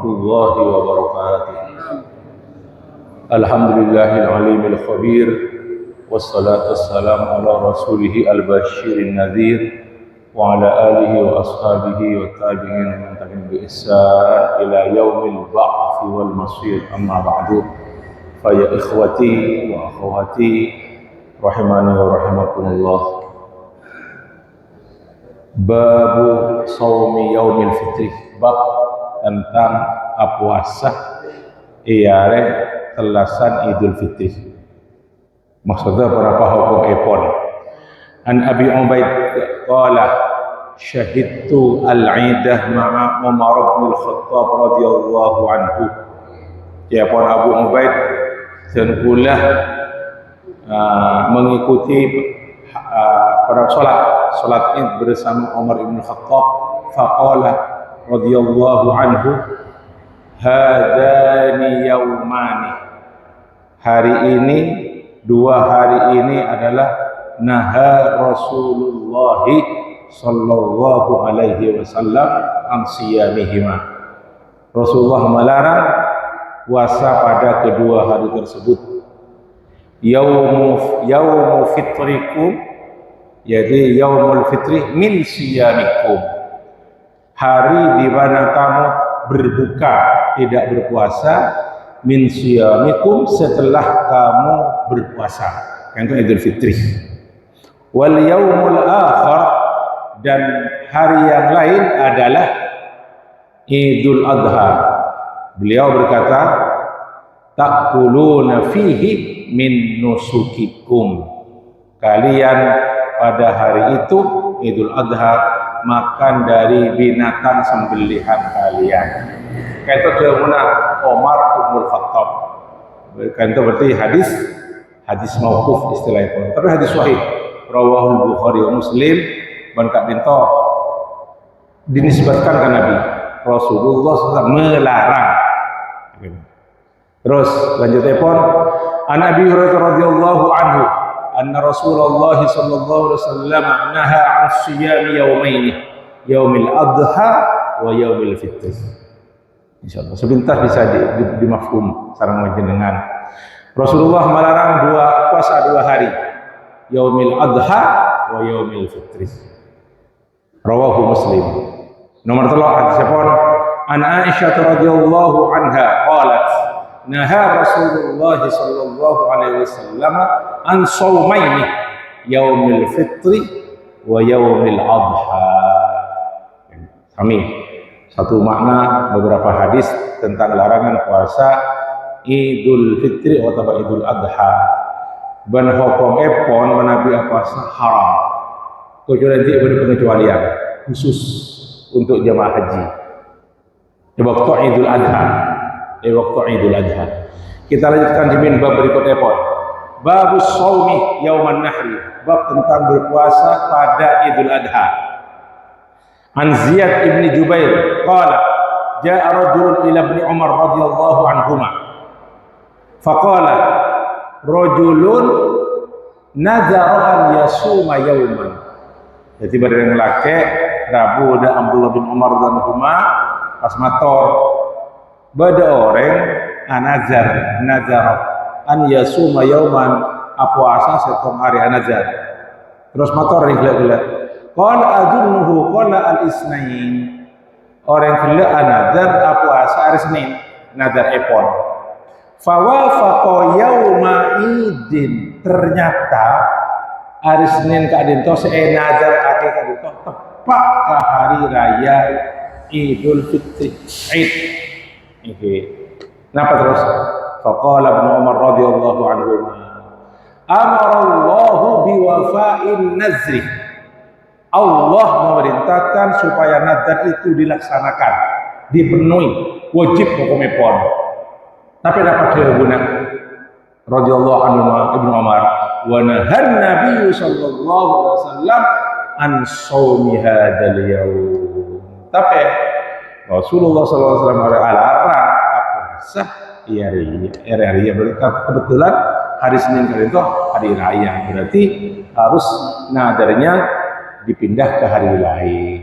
warahmatullahi wabarakatuh. Alhamdulillahil alimil khabir, wassalatu wassalamu ala rasulih al-bashirin nadhir, wa ala alihi wa ashabihi wa tabi'in wa man tabi'ahum bi ihsan ila yaumil ba'thi wal masir. Amma ba'du, fa ya ikhwati wa akhwati rahimani wa rahimakumullah. Babu shaumi yaumil fitri, bab tentang puasa iare telasan Idul Fitri. Maksudnya berapa hukum epon. An Abi Ubaid qala syahidtu al-idah ma'a Umar bin Khattab radhiyallahu anhu. Ya pun Abu Ubaid dan pula mengikuti pada salat Id bersama Umar bin Khattab. Faqala radhiyallahu anhu, hadani yaumani, hari ini, dua hari ini adalah naha Rasulullah sallallahu alaihi wasallam an siyamihima. Rasulullah melarang puasa pada kedua hari tersebut. Yaumu fitrikum, jadi yaumul fitri min siyamikum, hari di mana kamu berbuka, tidak berpuasa, min siyamikum, setelah kamu berpuasa, yang itu Idul Fitri. Wal yaumul akhar, dan hari yang lain adalah Idul Adha. Beliau berkata, ta'kuluna fihi min nusukikum, kalian pada hari itu Idul Adha makan dari binatang sembelihan kalian. Kayak itu jawabannya Umar bin Khattab. Kan itu berarti hadis mauquf istilahnya. Tapi hadis sahih rawahul Bukhari wa Muslim, ban Kak Binto dinisbatkan ke Nabi. Rasulullah SAW melarang. Terus lanjutnya pun An Abi Hurairah radhiyallahu anhu anna Rasulullah sallallahu alaihi wasallam naha 'an siyami yaumaini, yaumil adha wa yaumil fitr. Insyaallah sebentar bisa dimafhum sareng panjenengan. Rasulullah melarang puasa dua hari, yaumil adha wa yaumil fitr. Rawahu Muslim. Nomor 3 hadis pun an Aisyah radhiyallahu anha qalat naha Rasulullah sallallahu alaihi wasallam an shaumaini, yaumil fitri wa yaumil adha. Kami satu makna beberapa hadis tentang larangan puasa Idul Fitri atau Idul Adha. Ban hukum epon menabi puasa haram. Kecuali nanti ada pengecualian khusus untuk jamaah haji. Di waktu Idul Adha. Kita lanjutkan di bab berikutnya pun. Babus shaumi yauman nahri, bab tentang berpuasa pada Idul Adha. An Ziyad ibn Jubair qala jaa rajulun ila ibn Umar radhiyallahu anhuma faqala rajulun nazara an yasuma yauman. Jadi bareng laki Rabu ada Abdullah bin Umar radhiyallahu anhuma pas mator bada orang nazar an yasuma yauman, puasa setong hari nazar. Terus motor nih gila qala adunnuhu qala al-isnain, orang gila nazar puasa hari Senin, nazar epon. Fawafaqa yauma idin, ternyata hari Senin kadin to nazar ake kadin to tepat ke hari raya Idul Fitri, Id. Oke. Kenapa terus? Faqala Ibnu Umar radhiyallahu anhu, amarallahu biwafa'in nazri. Allah memerintahkan supaya nazar itu dilaksanakan, dipenuhi, wajib hukumnya pon. Tapi dapat guna radhiyallahu anhu Ibnu Umar, wa nahan Nabi sallallahu alaihi wasallam an shaumi hadzal yaum. Tapi Rasulullah sallallahu alaihi wasallam alarang puasa hari kebetulan hari Senin kali itu hari raya, berarti harus nadarnya dipindah ke hari lain.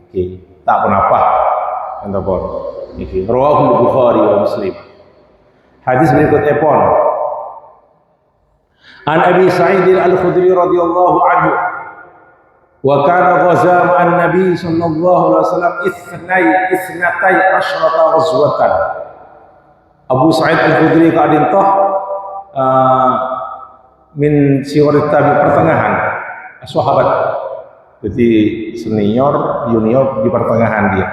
Oke, tak kenapa. Entapun iki rawahu Bukhari wa Muslim. Hadis berikutnya pun An Abi Sa'id Al-Khudri radhiyallahu anhu wa kana ghaza ma'an Nabi sallallahu alaihi wasallam ithnatai asyrata ghazwatan. Abu Sa'id Al-Khudri kadintah min siwarit tabi pertengahan sahabat. Jadi senior, junior di pertengahan dia.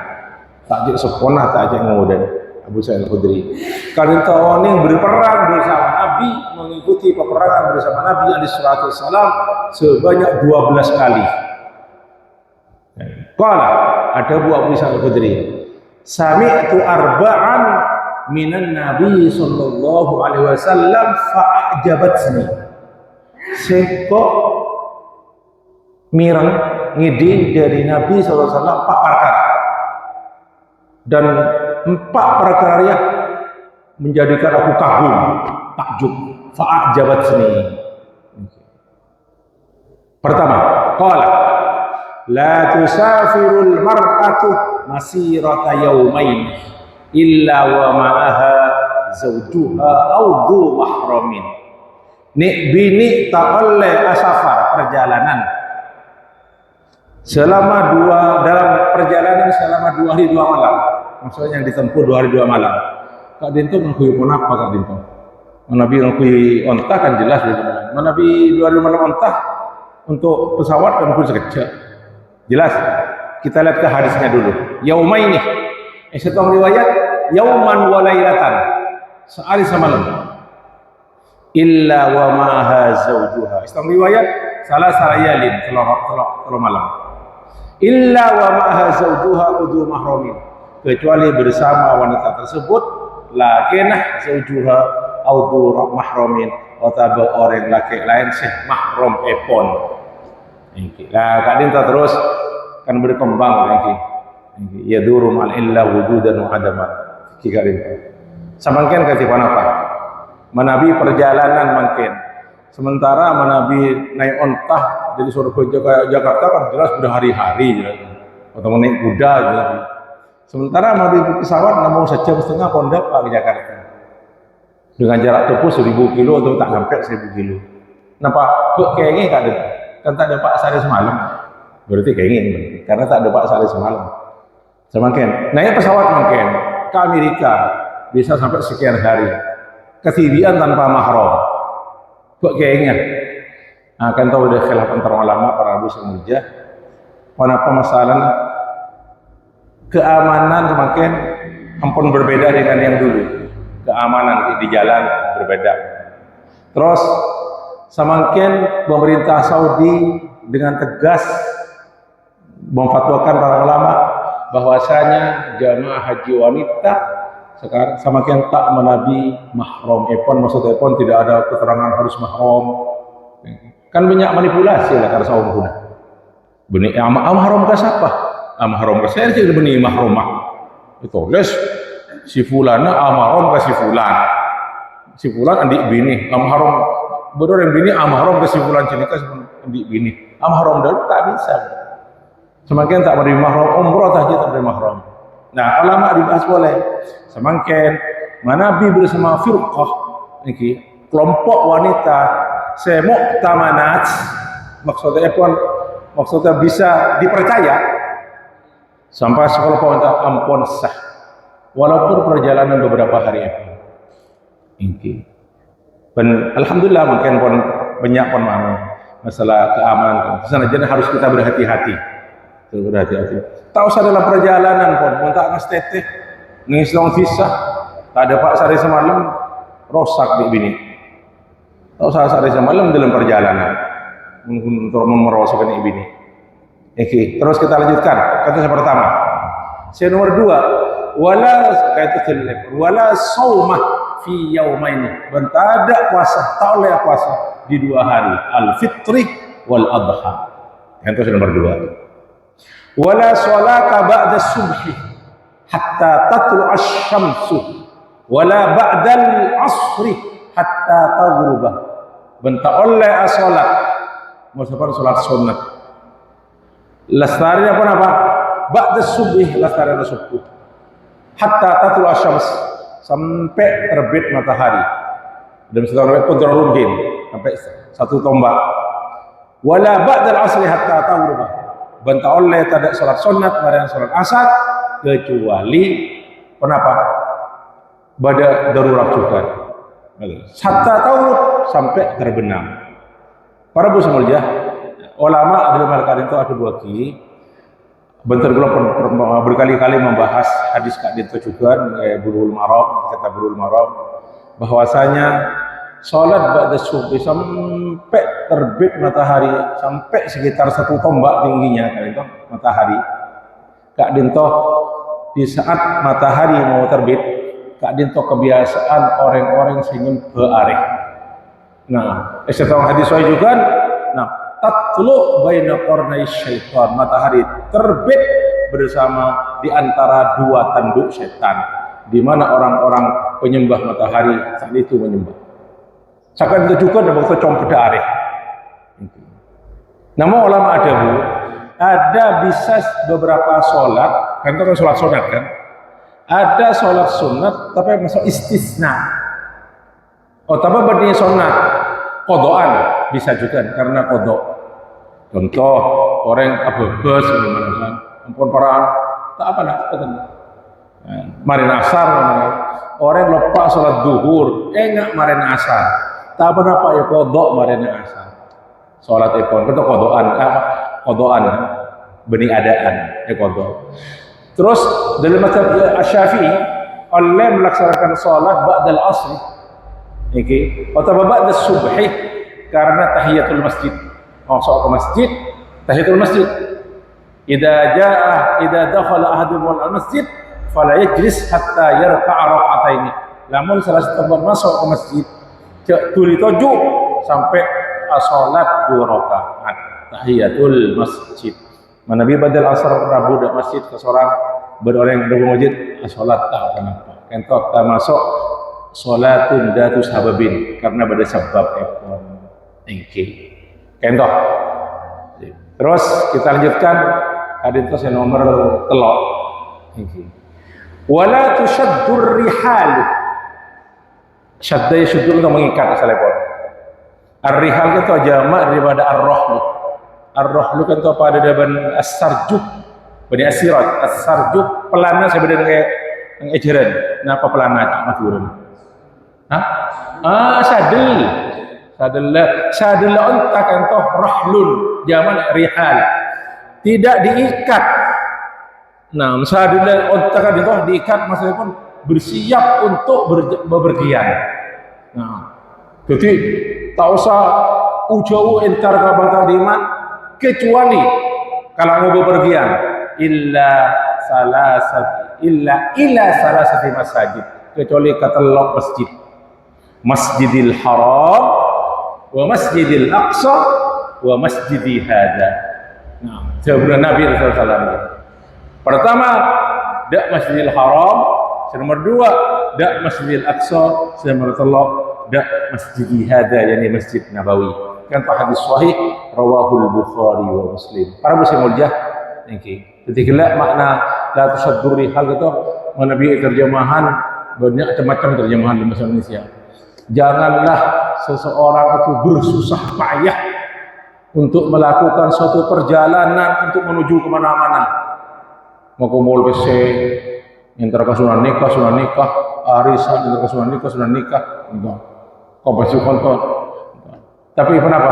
Tak ajak seponah, tak ajak ngoden. Abu Sa'id Al-Khudri. Kadang tahun yang berperang bersama Nabi, mengikuti peperangan bersama Nabi alaihi salatu wassalam sebanyak 12 kali. Qala, ada Abu Sa'id Al-Khudri. Sami'tu arba'an minan Nabi sallallahu alaihi wasallam fa'ajabatni. Sekok mireng ngidin dari Nabi sallallahu alaihi wasallam pak perkara. Dan 4 perkara yang menjadikan aku kagum, takjub, fa'ajabatni. Pertama, qala la tusafirul mar'atu masirata yaumain illa wa ma'aha zawjuha aw dhu mahramin. Nik bini tak boleh asafar perjalanan dalam perjalanan selama 2 hari 2 malam. Maksudnya yang ditempuh 2 hari 2 malam. Kak Dinto ngakui pun apa Kak Dinto? Nabi ngakui onta kan jelas gitu. Nabi 2 hari 2 malam onta untuk pesawat kan pun sekejap. Jelas. Kita lihat ke hadisnya dulu. Yaumaini. Setong riwayat yauman wa lailatan. Sehari semalam. Illa wa ma'ha zawjuha. Setong riwayat salah layalin telur malam. Illa wa ma'ha zawjuha udu mahramin. Kecuali bersama wanita tersebut lakinah zawjuha udu mahramin atau orang laki lain sih mahram epon. Nah, kadin terus kan berkembang lagi. Ya duru mal illa wujudan wa adaman. Kikarin. Samangken katipan apa? Menabi perjalanan mungkin. Sementara menabi naik ontah dari Surabaya ke Jakarta kan jelas berhari-hari atau naik kuda gitu. Sementara menabi pesawat namun 1,5 jam pondok ke Jakarta dengan jarak tempuh 1000 kilo atau tak sampai 1000 kilo. Nampak kok kayaknya kan tak ada Pak Sari semalam. Berarti kayaknya karena tak ada Pak Sari semalam. Semakin naik pesawat mungkin ke Amerika bisa sampai sekian hari. Ketidian tanpa mahram. Kok kayaknya akan tahu udah khilaf antara ulama para abu semujah kenapa masalah keamanan semakin ampun berbeda dengan yang dulu. Keamanan di jalan berbeda. Terus semakin pemerintah Saudi dengan tegas memfatwakan para ulama bahwasanya jamaah haji wanita sekarang semakin tak menabi mahram epon, maksud epon tidak ada keterangan harus mahram. Kan banyak manipulasi lah karena saum guna. Benih mahram ke siapa? Mahram ke saya tidak benih mahramah. Itu les si fulana mahram ke si fulan. Si fulan andik bini mahram bener yang bini mahram ke si fulan cinika andik bini. Mahram dah tak bisa. Semakin tak beri mahram umrah saja tak beri mahram. Nah, ulama dibahas boleh. Semakin Nabi bersama firqah niki kelompok wanita semuktamanat maksudnya bisa dipercaya sampai sekolah wanita ampun sah walaupun perjalanan beberapa hari ini. Dan alhamdulillah mungkin pun banyak pun masalah keamanan. Sebenarnya harus kita berhati-hati. Berhati-hati. Tak usah dalam perjalanan pun, tak ngas teteh, ngislong visa, tak ada Pak Sari semalam, rosak di bini. Tak usah Sari semalam dalam perjalanan, untuk merosakkan bini. Oke, terus kita lanjutkan. Kata yang pertama, yang nomor 2, wala saumah fi yaumaini. Dan tak ada puasa, tak oleh puasa di 2 hari, al-fitri wal adha. Yang itu nomor 2. Wala sholata ba'da subhi hatta tatlu asy-syamsu wala ba'da al-'asri hatta taghruba. Bentak oleh as-salat. Maksudnya salat sunat. Lestari apa? Ba'da subhi lestari subuh. hatta tatul asyams, sampai terbit matahari. Dan setelah qudrun sampai satu tombak. Wala ba'dal asri hatta taghrib. Banta oleh tidak salat sunat bareng salat asar kecuali kenapa? Pada darurat juga. Hatta taghrib sampai terbenam. Para bu semulia, ulama dalam hal itu ada dua ki. Bentar berkali-kali membahas hadis Kak Dinto juga Bulughul Maram, kata Bulughul Maram bahwasanya sholat ba'da subuh sampai terbit matahari, sampai sekitar satu tombak tingginya Kak Dinto matahari. Kak Dinto di saat matahari mau terbit, Kak Dinto kebiasaan orang-orang senyum beareh. Nah, setelah hadis saya juga, nah tatlu baina qarnai syaitan, matahari terbit bersama di antara dua tanduk setan, di mana orang-orang penyembah matahari saat itu menyembah. Sakan itu juga ada waktu compeda areh. Namun ulama ada bu, ada bisa beberapa sholat, kan itu kan sholat sunat kan, ada sholat sunat tapi masuk istisna. Oh, tapi berdiri sunat kodoan bisa juga karena kodok. Contoh orang abebes gimana ampun para tak apa nak marin asar orang lupa sholat duhur enggak marin asar tak apa ya kodok marin asar sholat ekon itu kodoan benih adaan kodok. Terus dalam mazhab Asy-Syafi'i oleh melaksanakan sholat ba'dal asri atau ba'da subhi karena tahiyatul masjid. Masuk ke masjid, tahiyatul masjid. Idza dakhala ahadukum al-masjid fala yajlis hatta yarka'a rak'ataini. Lamun salah satu masuk ke masjid, tuli tuju sampai salat 2 rakaat tahiyatul masjid. Nabi badal asar Rabu dak masjid ke seorang berorang di masjid salat tak kenapa. Kentok tak masuk salatun datu sababin karena pada sebab ekon engke. Kentok. Terus kita lanjutkan hadis yang nomor 3. Wala tushaddur rihal. Syadda yashuddur itu mengikat asalnya. Ar-rihal itu jamak daripada ar-rahlu. Ar-rahlu kan itu pada depan as-sarjuh. Bani asirat, as-sarjuh pelana sebenarnya kayak ejeran. Napa pelana tak maturun? Hah? Sadel ontak entoh rahlun zaman rihal tidak diikat. Nah, sadel ontak itu diikat maksudnya pun bersiap untuk bepergian. Nah, jadi tak usah ujau entar kabar kadiman kecuali kalau mau bepergian illa salasati masajid kecuali katelok masjid. Masjidil Haram wa Masjidil Aqsa wa Masjidi hada. Nah, sebelum Nabi SAW. Pertama, dak Masjidil Haram. Nomor 2, dak Masjidil Aqsa. Nomor 3, dak Masjidi hada, yakni Masjid Nabawi. Kan hadis sahih rawahul Bukhari wa Muslim. Para muslim mulia, niki. Ketika makna la tusaddur hal itu Nabi terjemahan banyak macam-macam terjemahan di bahasa Indonesia. Janganlah seseorang itu bersusah payah untuk melakukan suatu perjalanan untuk menuju kemana-mana. Mau ke mall PC, entar ke sunan nikah, arisan, entar ke sunan nikah, kau pasti konton. Tapi kenapa?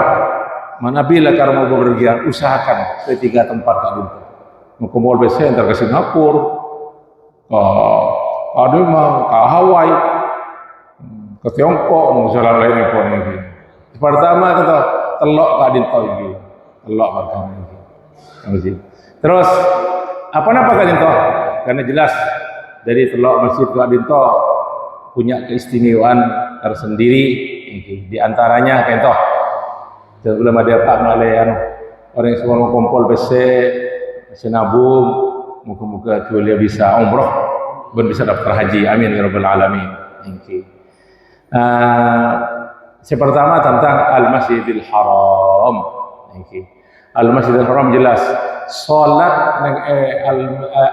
Mana bila kalau mau bepergian, usahakan ke 3 tempat tadi. Mau ke mall PC, entar ke Singapura, ke Hawaii, ke Tiongkok, misalnya lainnya pun ini. Pertama kita telok Kak Dinto ini, telok pertama ini. Terus apa Kak Dinto? Karena jelas dari telok masjid Kak Dinto punya keistimewaan tersendiri. Di antaranya Kak Dinto, sebelum ada Pak Malean, orang yang semua kumpul BC, senabung, muka-muka dia bisa umroh, dan bisa daftar haji. Amin ya rabbal alamin. Yang pertama tentang Al-Masjidil Haram. Al-Masjidil Haram jelas salat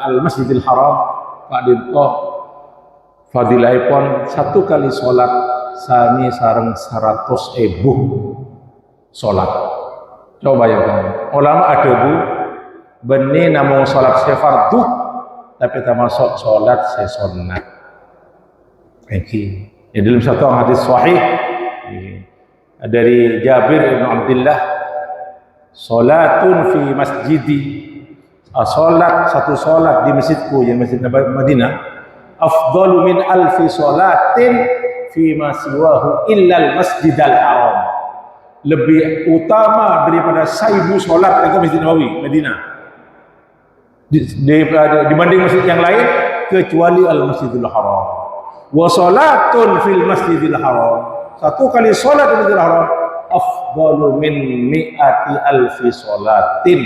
Al-Masjidil Haram Pak Dinto fadilaipun satu kali sholat sami sareng 100.000 sholat. Coba bayangkan, ulama ada bu benih namun sholat sefardu tapi termasuk sholat sesunat. Ya, dalam satu hadis sahih dari Jabir bin Abdullah, sholatun fi masjidi, satu sholat di masjidku yang Masjid Madinah, afdalu min alfi sholatin fi ma siwahu illal masjidal haram, lebih utama daripada 1000 sholat itu Masjid Nabawi Madinah dibanding masjid yang lain kecuali al Masjidil Haram. Wa sholatun fil Masjidil Haram, satu kali sholat di Masjidil Haram afdalu min mi'ati alfi sholatin,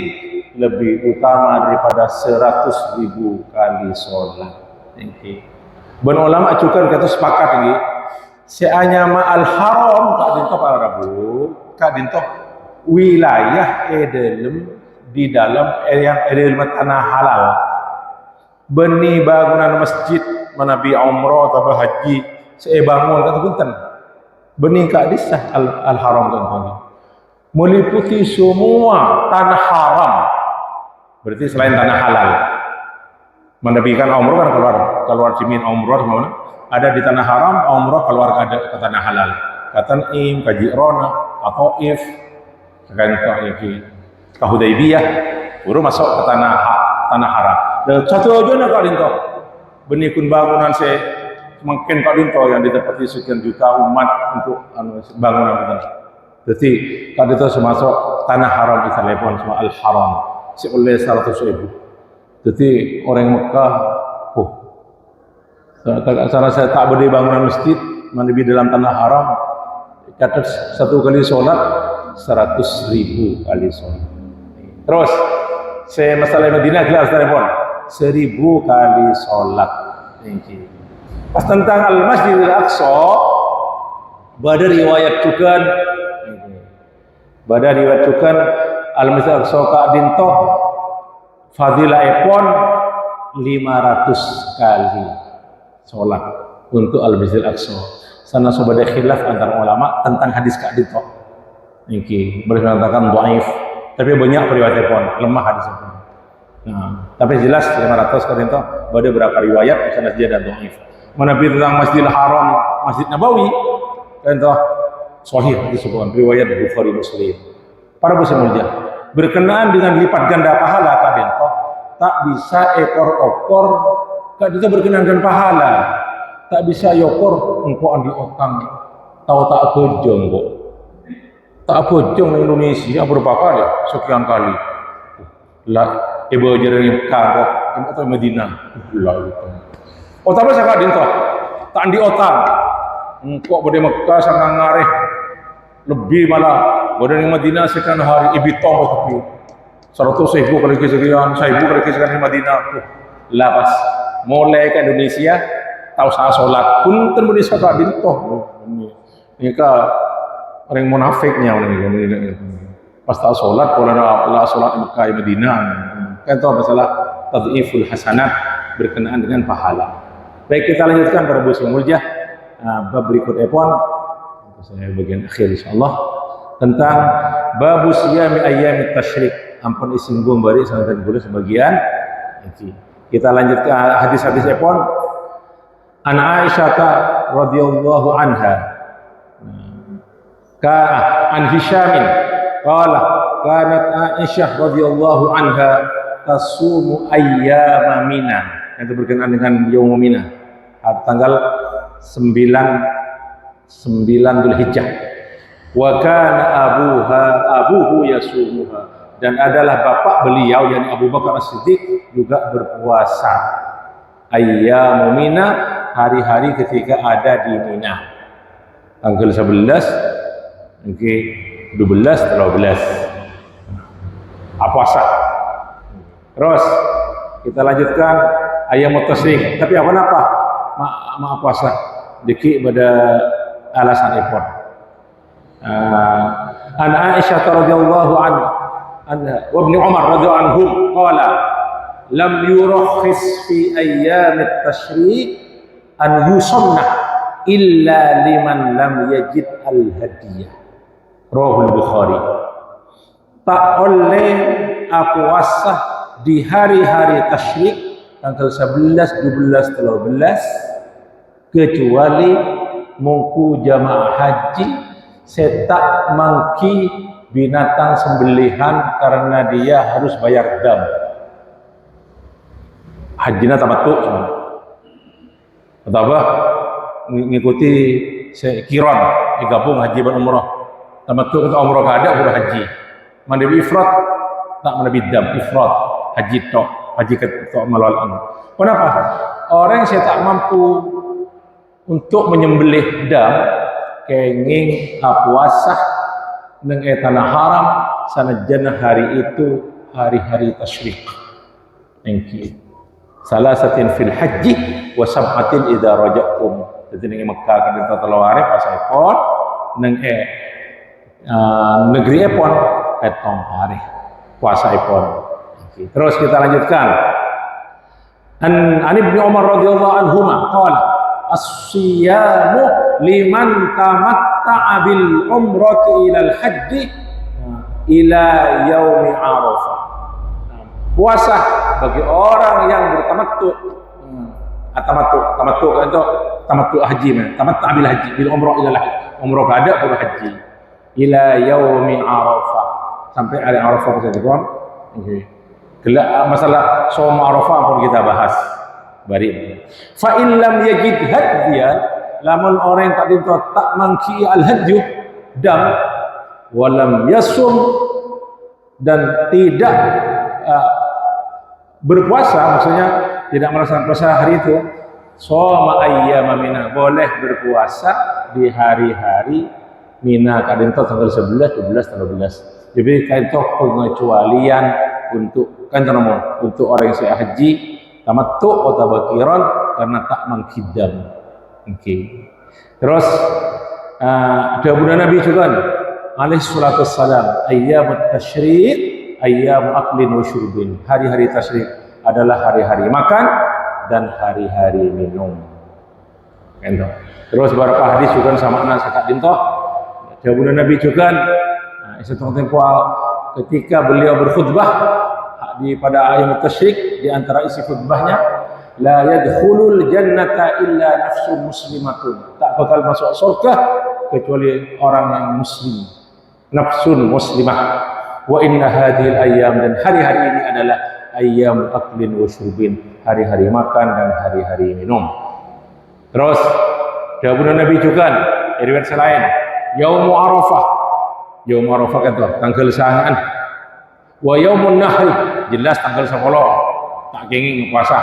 lebih utama daripada 100.000 kali sholat. Ben ulama cukan kata sepakat ini seanya ma'al haram kak dinto para rabu kak dinto wilayah di dalam yang dalam tanah halal benih bangunan masjid manabi umrah atau haji saya bangun kata punten benih kak disah al haram contohnya meliputi semua tanah haram, berarti selain tanah halal. Manabi kan umrah kan keluar jimin umrah mana ada di tanah haram, umrah keluar ada ke tanah halal, kata im kaji rona atau if kan ke Hudaybiyah baru masuk ke tanah haram. Dan satu aja nak dinto benih kun bangunan saya mungkin kak dinto yang ditempati sekian juta umat untuk bangunan itu. Jadi kak dinto masuk tanah haram di telepon semua al haram si oleh 100.000. Jadi orang Mekah, cara saya tak berdiri bangunan masjid, mandi dalam tanah haram, catat satu kali sholat 100.000 kali sholat. Terus saya masalah Madinah jelas telepon 1.000 kali sholat. Pas tentang Al Masjidil Aqsa, pada riwayat cukan Al Masjidil Aqsa Kak Dinto fadilah epon 500 kali sholat untuk Al Masjidil Aqsa. Sana sudah khilaf antara ulama tentang hadis Kak Dinto. Ini berkatakan dhaif, tapi banyak riwayat epon lemah hadis epon. Nah, tapi jelas 500 Kak Dinto. Ada berapa riwayat sana saja dan dhaif. Menabi tentang Masjidil Haram, Masjid Nabawi, Kak Dinto sahih disebutkan riwayat Bukhari Muslim. Para muslim berkenaan dengan lipat ganda pahala Kak Dinto, tak bisa ekor-okor Kak Dinto berkenaan dengan pahala, tak bisa yokor engkau andi otang tahu tak bojong kok tak bojong di Indonesia berapa kali sekian kali lah ibu jaring kagok atau Madinah lah oh tak bisa Kak Dinto tak andi otang engkau berde Mekah sangat ngareh lebih malah berde Madinah sekian hari ibitong tapi 100.000 kali sekian 1.000 kali sekian di Madinah lapas mulai ke Indonesia tahu saya sholat pun Indonesia Kak Dinto ini orang munafiknya ini pas tahu sholat kalau lah sholat di Mekah Madinah kan tahu masalah tadhiful hasanat berkenaan dengan pahala. Baik, kita lanjutkan para bos yang mulia bab berikut epon saya bagian akhir insyaallah tentang babu siyami ayyamit tasyrik. Ampun isinggung bari sangat boleh sebagian. Kita lanjutkan hadis-hadis epon. An Aisyah radhiyallahu anha an Hisham qala kanat Aisyah radhiyallahu anha tasumu ayyama Mina, itu berkenaan dengan yaum Mina tanggal 9 Dzulhijjah. Wa kana abuhu yasumuha, dan adalah bapak beliau yang Abu Bakar As-Siddiq juga berpuasa ayyamu Mina, hari-hari ketika ada di Mina tanggal 11 okay, 12 13 puasa. Terus kita lanjutkan ayyamut tasyrik, tapi apa maaf puasa diki pada alasan ekor. An Aisyah radhiyallahu anha wa Ibnu Umar radhiyallahu anhum qala lam yurakhis fi ayyamit tasyrik an yusanna illa liman lam yajid al-hadiyah. Rawahul Bukhari. Tak oleh puasa di hari-hari tasyrik tanggal 11, 12, 13 kecuali mungku jamaah haji setak mangki binatang sembelihan karena dia harus bayar dam. Hajinya tamattu cuma. Atau apa? Ngikuti kiron, digabung haji dan umrah. Tamattu atau umrah kada udah haji. Mandi ifrat tak menabi dam ifrat haji tok haji ketok malal. Kenapa? Orang yang tak mampu untuk menyembelih dam kenging puasa nang tanah haram sanajan hari itu hari-hari tasyrik. Engki salasatin fil haji wa sab'atin idza raja'tum. Jadi ning Mekah kan kita telaware pas epon nang negeri epon etong hari puasa ipon. Terus kita lanjutkan. An Ibnu Umar radhiyallahu anhuma qala as-siyamu liman tamatta'a bil umrati ila al-hajj ila yaumi Arafah. Puasa bagi orang yang bertamattu. Tamattu kan itu tamattu haji mah. Tamatta' bil haji bil umrah ila al-hajj. Umrah kada pada haji ila yaumi Arafah. Sampai hari Arafah kita tuan. Okay. Masalah saum Arafah pun kita bahas. Bari. Fa in lam yajid hadiyan, lamun orang tak dinto tak mangki al-hajj dam walam yasum dan tidak berpuasa, maksudnya tidak melaksanakan puasa hari itu, shoma ayyama mina, boleh berpuasa di hari-hari Mina kadento tanggal 11, 12, 13. Jadi kaito pengecualian untuk kan untuk orang yang saya haji tamattu atau bakiran karena tak mengkidam. Okay. Terus ada Abu Nabi juga alaihi salatu wassalam ayyamut tasyrik ayyam aklin wa syurbin. Hari-hari tasyrik adalah hari-hari makan dan hari-hari minum. Ento. Terus beberapa hadis juga sama nasi kak dinto. Abu Nabi juga satu tempo ketika beliau berkhutbah pada ayat tasyrik, di antara isi khutbahnya la yadkhulul jannata illa nafsun muslimatun, tak bakal masuk surga kecuali orang yang muslim, nafsun muslimah. Wa inna hadhil ayyam, dan hari-hari ini adalah ayyam aklin wa syurbin, hari-hari makan dan hari-hari minum. Terus Abu Nabi juga riwayat selain Yaumu Arafah. Yaum Arafah kan tanggal sangan. Wa yaumun nahri, jelas tanggal 10. Tak kenging puasa.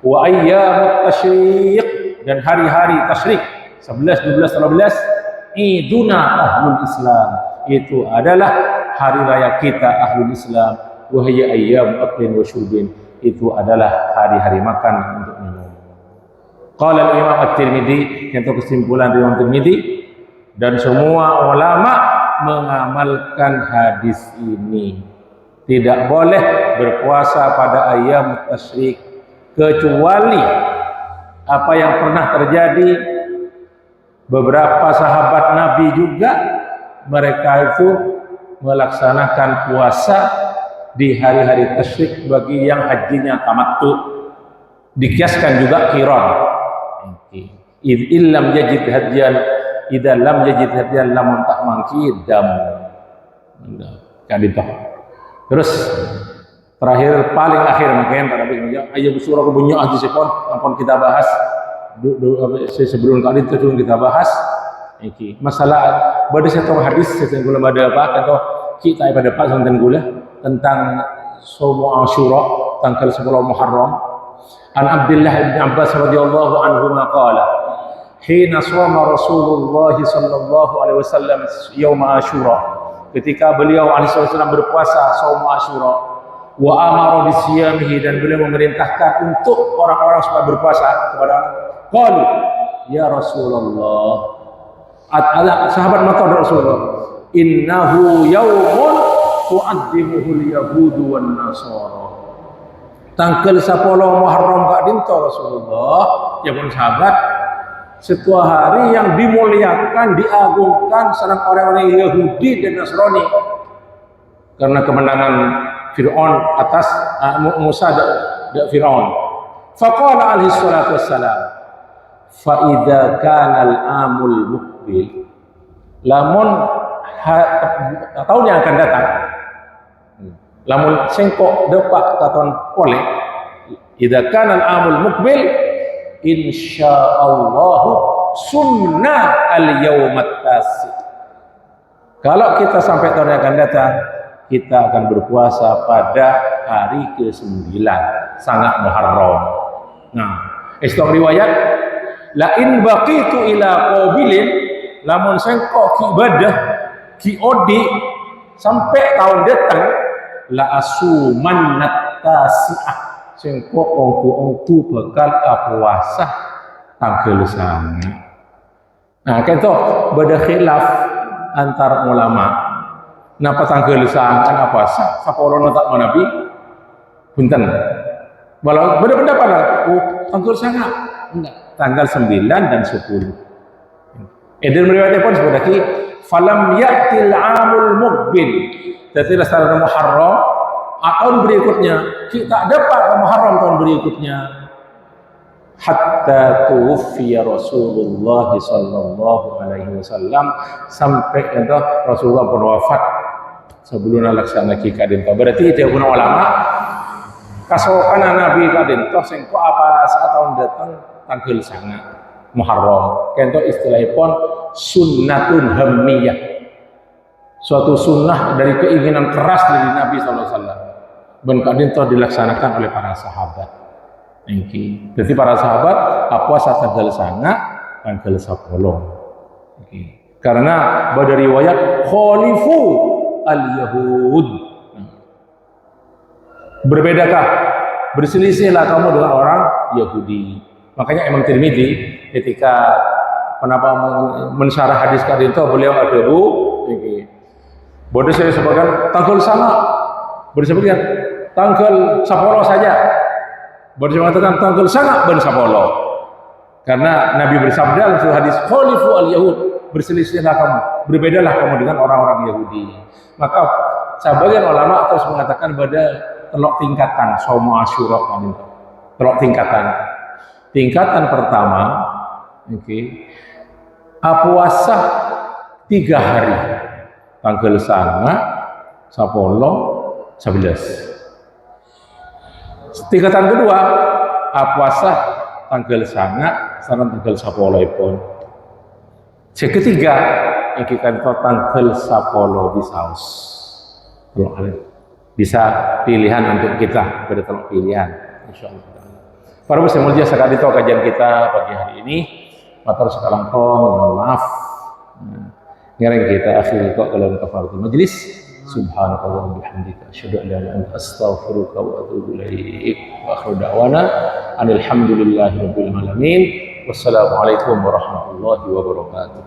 Wa ayyamut tasyriq, dan hari-hari tasyrik 11, 12, 13 iduna ahlul Islam. Itu adalah hari raya kita ahlul Islam. Wa hiya ayyam aklin wa syurbin, itu adalah hari-hari makan untuk minum. Qala al-Imam At-Tirmidzi, itu kesimpulan dari Imam Tirmidzi, dan semua ulama mengamalkan hadis ini. Tidak boleh berpuasa pada ayyam tasyrik kecuali apa yang pernah terjadi beberapa sahabat Nabi juga, mereka itu melaksanakan puasa di hari-hari tasyrik bagi yang hajinya tamattu. Dikiaskan juga qiran. Illam yajid hadiyan, idza lam yajid hadiyan lam tak mangki dam. Kadito. Terus terakhir paling akhir mungkin pada ayat surah kebunya aja sepon ampun kita bahas sebelum kali itu kita bahas iki masalah pada satu hadis yang gula pada apa atau kita pada pas tentang gula tentang Shaum Asyura tanggal 10 Muharram. An Abdullah bin Abbas radhiyallahu anhu qala hina shoma Rasulullah sallallahu alaihi wasallam yaum Asyura, ketika beliau alaihi wasallam berpuasa Shaum Asyura, wa amara bisiyamihi, dan beliau memerintahkan untuk orang-orang supaya berpuasa kepada qalu ya Rasulullah, ada sahabat mata Rasulullah, innahu yaumun tu'addimuhu al-yahudu wan nasara, tanggal 10 Muharram kak dinto Rasulullah ya pun sahabat, setua hari yang dimuliakan, diagungkan sareng orang-orang Yahudi dan Nasrani karena kemenangan Fir'aun atas Musa dan Fir'aun. Faqala alaihi salatu wassalam, fa idza kana al-amul muqbil, lamun tahun yang akan datang, lamun sengkok depak taton oleh, idza kana al-amul muqbil insyaallah sunnah al-yaumat tasi. Kalau kita sampai tahun yang akan datang, kita akan berpuasa pada hari ke-9 sangat Muharram. Nah, istok riwayat, la in baqitu ila qabilin, lamun sengkok ki ibadah ki odi sampai tahun datang, la asumannat tasi'ah, sengkok ongku bakal puasa tanggal sangat. Nah, kento beda khilaf antar ulama. Napa tanggal sangat apa sah? Sapolono tak manabi punten. Walau beda pendapat lah. Oh, tanggal sangat. Enggak. Tanggal 9 dan 10. Edel meriwayatnya pun sebenarnya ki falam ya'til amul muqbil. Jadi rasa Muharram tahun berikutnya kita dapat Muharram tahun berikutnya hatta tuwfiya Rasulullah sallallahu alaihi wasallam, sampai itu Rasulullah pun wafat sebelum laksana ki kadin. Berarti itu pun ulama kasokan Nabi kadin toh sengko apa saat tahun datang tanggal sangat Muharram. Kento istilahipun sunnatun hammiyah, suatu sunnah dari keinginan keras dari Nabi sallallahu alaihi wasallam. Ben kadin toh dilaksanakan oleh para sahabat. Jadi para sahabat puasa tanggal sangat tanggal 10. Karena pada riwayat khalifu al-yahud, berbedakah, berselisihlah kamu dengan orang Yahudi. Makanya Imam Tirmidzi ketika mensyarah hadis kadinto beliau ada bodoh saya sebagai tanggal sangat, bersebutkan tanggal 10 saja. Baru mengatakan tanggal sangat ben 10. Karena Nabi bersabda dalam hadis khalifu al-yahud, berselisihlah kamu, berbedalah kamu dengan orang-orang Yahudi. Maka sebagian ulama terus mengatakan pada telok tingkatan shaum Asyura kan, telok tingkatan. Tingkatan pertama, puasa 3 hari. Tanggal sangat, 10, 11. Tingkatan kedua, puasa tanggal sangat sareng tanggal 10 pun. Yang ketiga, kita tanggal 10 bisaus. Bisa pilihan untuk kita, pada telok pilihan insyaallah. Para muslim mulia sekali itu kajian kita pagi hari ini. Matur sekarang mohon maaf. Ngereng kita akhiri kok dalam kafaratul majlis. Subhanallahi wa bihamdika asyhadu an la ilaha illa anta astaghfiruka wa atubu ilaik. Wa akhiru da'wana alhamdulillahi rabbil alamin. Wassalamualaikum warahmatullahi wabarakatuh.